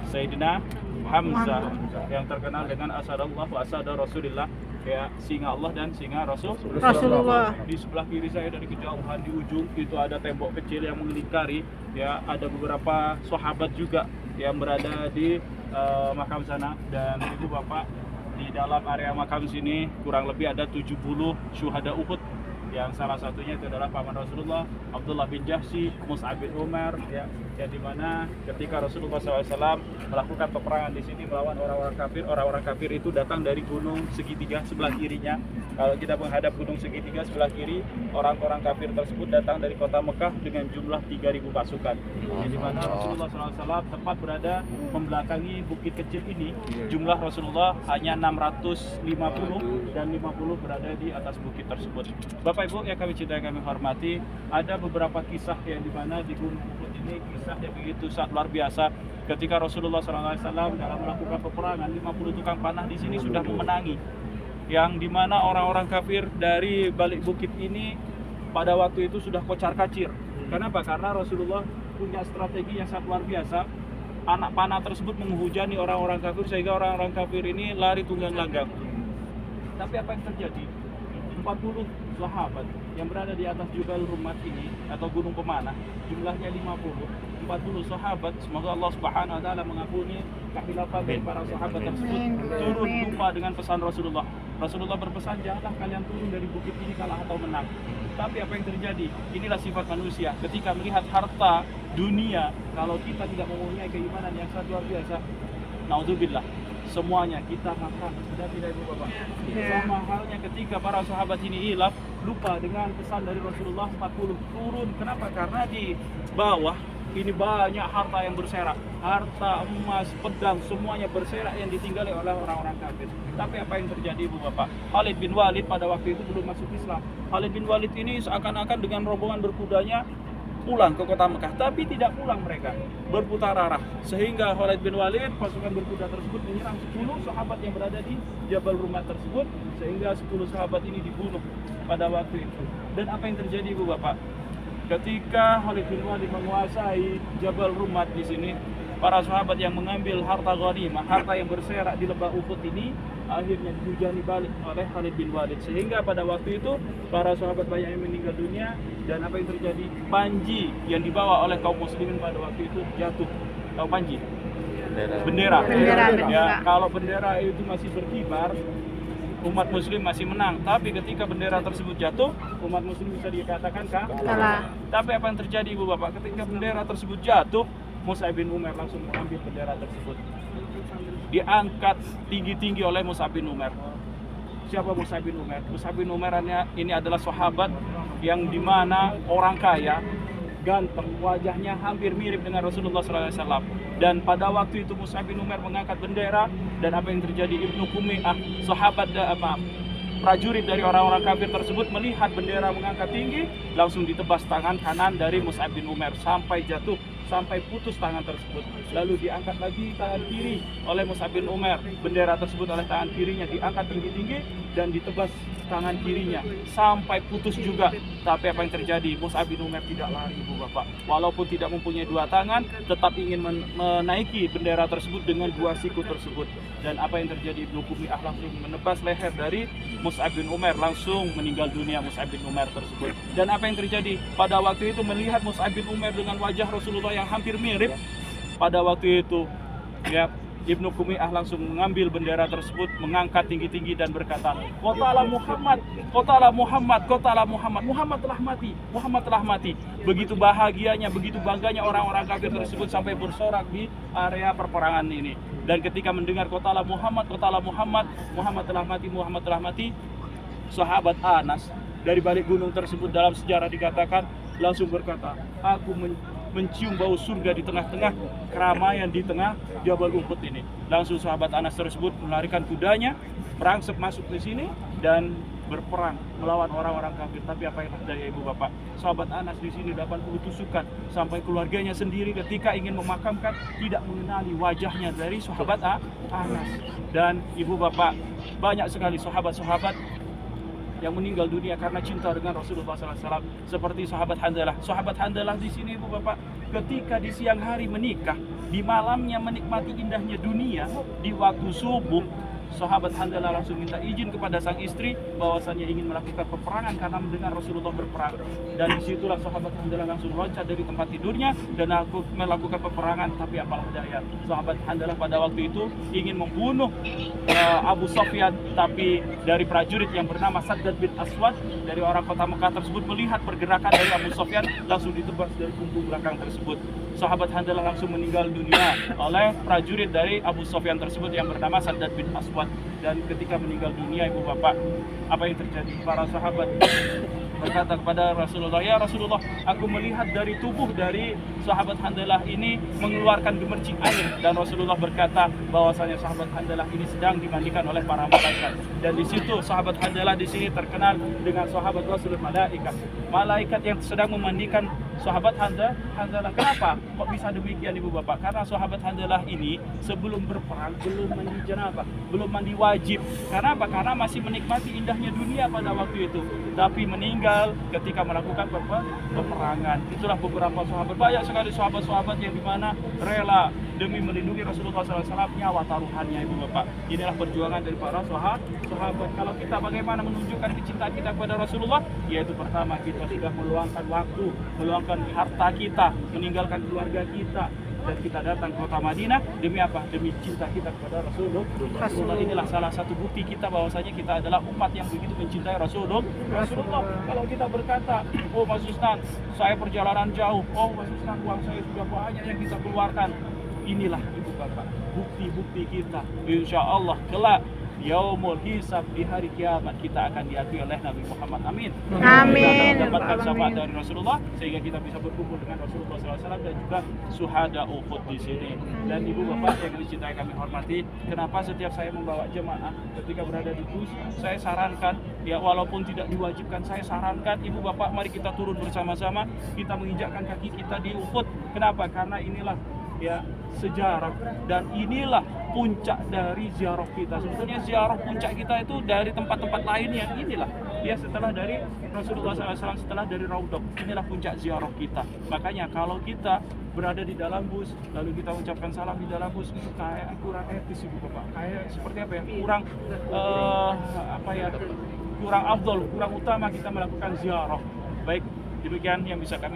Sayyidina Hamzah yang terkenal dengan Asadullah wa Asada Rasulillah, ya, singa Allah dan singa Rasulullah. Di sebelah kiri saya dari kejauhan di ujung itu ada tembok kecil yang melingkari, ya, ada beberapa sahabat juga yang berada di makam sana. Dan ibu bapak, di dalam area makam sini kurang lebih ada 70 syuhada Uhud, yang salah satunya itu adalah paman Rasulullah, Abdullah bin Jahsy, Mus'ab bin Umar, ya, yang dimana ketika Rasulullah SAW melakukan peperangan di sini melawan orang-orang kafir itu datang dari gunung segitiga sebelah kirinya. Kalau kita menghadap gunung segitiga sebelah kiri, orang-orang kafir tersebut datang dari kota Mekah dengan jumlah 3.000 pasukan. Yang dimana Rasulullah SAW tepat berada membelakangi bukit kecil ini. Jumlah Rasulullah hanya 650 dan 50 berada di atas bukit tersebut. Bapak Ibu yang kami cintai, kami hormati, ada beberapa kisah yang dimana di Gunung Uhud ini kisah yang begitu sangat luar biasa. Ketika Rasulullah SAW dalam melakukan peperangan, 50 tukang panah di sini sudah memenangi, yang dimana orang-orang kafir dari balik bukit ini pada waktu itu sudah kocar-kacir. Kenapa? Karena Rasulullah punya strategi yang sangat luar biasa. Anak panah tersebut menghujani orang-orang kafir sehingga orang-orang kafir ini lari tunggang langgang. Tapi apa yang terjadi? 40 sahabat yang berada di atas Jabal Rummat ini atau gunung pemanah, jumlahnya 40 sahabat, semoga Allah Subhanahu wa taala mengampuni kehilafan dari para sahabat tersebut, turun lupa dengan pesan Rasulullah. Rasulullah berpesan, janganlah kalian turun dari bukit ini kalah atau menang. Tapi apa yang terjadi? Inilah sifat manusia. Ketika melihat harta dunia, kalau kita tidak mempunyai keimanan yang sangat luar biasa, naudzubillah, semuanya kita makan. Sudah tidak ibu bapak? Sama halnya ketika para sahabat ini hilaf, lupa dengan pesan dari Rasulullah 40, turun. Kenapa? Karena di bawah ini banyak harta yang berserak, harta, emas, pedang, semuanya berserak yang ditinggali oleh orang-orang kafir. Tapi apa yang terjadi ibu bapak? Khalid bin Walid pada waktu itu belum masuk Islam. Khalid bin Walid ini seakan-akan dengan rombongan berkudanya pulang ke kota Mekah, tapi tidak pulang mereka, berputar arah, sehingga Khalid bin Walid, pasukan berkuda tersebut menyerang 10 sahabat yang berada di Jabal Rummat tersebut, sehingga 10 sahabat ini dibunuh pada waktu itu. Dan apa yang terjadi ibu bapak? Ketika Khalid bin Walid menguasai Jabal Rummat di sini, para sahabat yang mengambil harta ghanimah, harta yang berserak di lembah Uhud ini, akhirnya dihujani balik oleh Khalid bin Walid, sehingga pada waktu itu para sahabat banyak yang meninggal dunia. Dan apa yang terjadi? Panji yang dibawa oleh kaum muslimin pada waktu itu jatuh. Tahu panji? Bendera. Ya, kalau bendera itu masih berkibar, umat muslim masih menang. Tapi ketika bendera tersebut jatuh, umat muslim bisa dikatakan kalah. Tapi apa yang terjadi ibu bapak? Ketika bendera tersebut jatuh, Mus'ab bin Umar langsung mengambil bendera tersebut. Diangkat tinggi-tinggi oleh Mus'ab bin Umar. Siapa Mus'ab bin Umar? Mus'ab bin Umar ini adalah sahabat yang dimana orang kaya, ganteng, wajahnya hampir mirip dengan Rasulullah SAW. Dan pada waktu itu Mus'ab bin Umar mengangkat bendera, dan apa yang terjadi? Ibnu Kumi'ah, sahabat prajurit dari orang-orang kafir tersebut melihat bendera mengangkat tinggi, langsung ditebas tangan kanan dari Mus'ab bin Umar sampai jatuh, sampai putus tangan tersebut. Lalu diangkat lagi tangan kiri oleh Mus'ab bin Umar, bendera tersebut oleh tangan kirinya diangkat tinggi-tinggi dan ditebas tangan kirinya sampai putus juga. Tapi apa yang terjadi? Mus'ab bin Umar tidak lari ibu bapak, walaupun tidak mempunyai dua tangan, tetap ingin menaiki bendera tersebut dengan dua siku tersebut. Dan apa yang terjadi? Ibnu Kumi'ah langsung menebas leher dari Mus'ab bin Umar, langsung meninggal dunia Mus'ab bin Umar tersebut. Dan apa yang terjadi? Pada waktu itu melihat Mus'ab bin Umar dengan wajah Rasulullah yang hampir mirip, pada waktu itu ya, Ibnu Kumi'ah langsung mengambil bendera tersebut, mengangkat tinggi-tinggi dan berkata, "Qatala Muhammad, qatala Muhammad, qatala Muhammad. Muhammad telah mati, Muhammad telah mati." Begitu bahagianya, begitu bangganya orang-orang kafir tersebut sampai bersorak di area perperangan ini. Dan ketika mendengar qatala Muhammad, qatala Muhammad, Muhammad telah mati, Muhammad telah mati, sahabat Anas dari balik gunung tersebut dalam sejarah dikatakan langsung berkata, "Aku mencium bau surga di tengah-tengah keramaian di tengah Jabal Uhud ini." Langsung sahabat Anas tersebut melarikan kudanya, merangsek masuk ke sini dan berperang melawan orang-orang kafir. Tapi apa yang terjadi ibu bapak? Sahabat Anas di sini 80 tusukan, sampai keluarganya sendiri ketika ingin memakamkan tidak mengenali wajahnya dari sahabat Anas. Dan ibu bapak, banyak sekali sahabat-sahabat yang meninggal dunia karena cinta dengan Rasulullah SAW, seperti sahabat Handalah. Sahabat Handalah di sini ibu bapak ketika di siang hari menikah, di malamnya menikmati indahnya dunia, di waktu subuh sahabat Handalah langsung minta izin kepada sang istri bahwasanya ingin melakukan peperangan karena mendengar Rasulullah berperang. Dan disitulah sahabat Handalah langsung loncat dari tempat tidurnya dan aku melakukan peperangan. Tapi apalah daya, sahabat Handalah pada waktu itu ingin membunuh Abu Sufyan, tapi dari prajurit yang bernama Saddad bin Aswad dari orang kota Mekah tersebut melihat pergerakan dari Abu Sufyan, langsung ditebas dari punggung belakang tersebut. Sahabat Handalah langsung meninggal dunia oleh prajurit dari Abu Sufyan tersebut yang bernama Saddad bin Aswad. Dan ketika meninggal dunia, ibu bapak, apa yang terjadi? Para sahabat berkata kepada Rasulullah, ya Rasulullah, aku melihat dari tubuh dari sahabat Handalah ini mengeluarkan gemercik air. Dan Rasulullah berkata bahwasanya sahabat Handalah ini sedang dimandikan oleh para malaikat. Dan di situ sahabat Handalah di sini terkenal dengan sahabat Rasul malaikat. Malaikat yang sedang memandikan sahabat Handalah. Kenapa kok bisa demikian ibu bapak? Karena sahabat Handalah ini sebelum berperang belum mandi janabah, belum mandi wajib. Karena apa? Karena masih menikmati indahnya dunia pada waktu itu. Tapi meninggal ketika melakukan peperangan. Itulah beberapa sahabat, banyak sekali sahabat-sahabat yang dimana rela demi melindungi Rasulullah SAW nyawa taruhannya ibu bapak. Inilah perjuangan dari para sahabat. Kalau kita bagaimana menunjukkan kecintaan kita kepada Rasulullah, yaitu pertama kita sudah meluangkan waktu, meluangkan harta kita, meninggalkan keluarga kita, dan kita datang ke kota Madinah demi apa? Demi cinta kita kepada Rasulullah. Inilah salah satu bukti kita bahwasanya kita adalah umat yang begitu mencintai Rasulullah. Kalau kita berkata, oh Mas Susnan, saya perjalanan jauh, oh Mas Susnan, uang saya sudah banyak yang kita keluarkan. Inilah ibu bapak bukti-bukti kita. Insya Allah kelak yaumul hisab, di hari kiamat kita akan diakui oleh Nabi Muhammad. Amin. Amin. Kita mendapatkan syafaat dari Rasulullah sehingga kita bisa berkumpul dengan Rasulullah SAW dan juga syuhada Uhud di sini. Dan ibu bapak yang dicintai kami hormati, kenapa setiap saya membawa jemaah ketika berada di bus, saya sarankan ya, walaupun tidak diwajibkan, saya sarankan ibu bapak mari kita turun bersama-sama, kita menginjakkan kaki kita di Uhud. Kenapa? Karena inilah ya sejarah dan inilah puncak dari ziarah kita. Sebetulnya ziarah puncak kita itu dari tempat-tempat lainnya. Inilah ya, setelah dari Rasulullah SAW, setelah dari Raudhah, inilah puncak ziarah kita. Makanya kalau kita berada di dalam bus lalu kita ucapkan salam di dalam bus, itu kayak kurang etis ibu bapak. Kayak seperti apa ya, kurang kurang afdol, kurang utama kita melakukan ziarah. Baik, demikian yang bisa kami